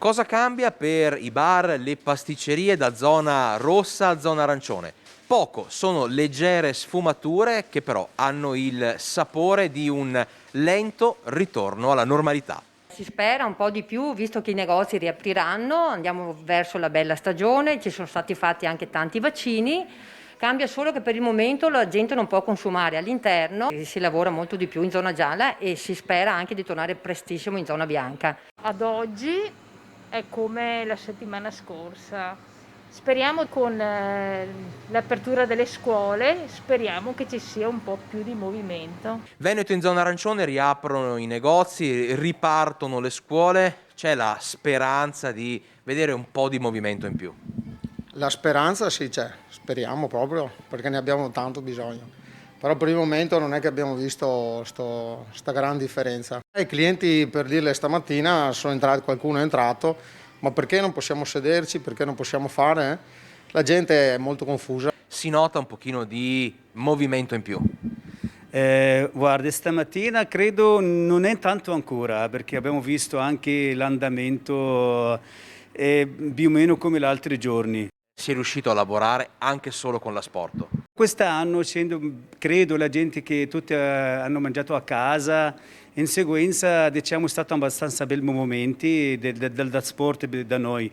Cosa cambia per i bar, le pasticcerie da zona rossa a zona arancione? Poco, sono leggere sfumature che però hanno il sapore di un lento ritorno alla normalità. Si spera un po' di più, visto che i negozi riapriranno, andiamo verso la bella stagione, ci sono stati fatti anche tanti vaccini. Cambia solo che per il momento la gente non può consumare all'interno, si lavora molto di più in zona gialla e si spera anche di tornare prestissimo in zona bianca. Ad oggi è come la settimana scorsa. Speriamo con l'apertura delle scuole, speriamo che ci sia un po' più di movimento. Veneto in zona arancione riaprono i negozi, ripartono le scuole, c'è la speranza di vedere un po' di movimento in più. La speranza sì c'è, speriamo proprio, perché ne abbiamo tanto bisogno. Però per il momento non è che abbiamo visto sta gran differenza. I clienti, per dirle stamattina, sono entrati, qualcuno è entrato, ma perché non possiamo sederci, perché non possiamo fare? La gente è molto confusa. Si nota un pochino di movimento in più. Guarda, stamattina credo non è tanto ancora, perché abbiamo visto anche l'andamento più o meno come gli altri giorni. Si è riuscito a lavorare anche solo con l'asporto. Quest'anno, credo, la gente che tutti hanno mangiato a casa, in seguenza diciamo è stato abbastanza bel momenti del sport da noi.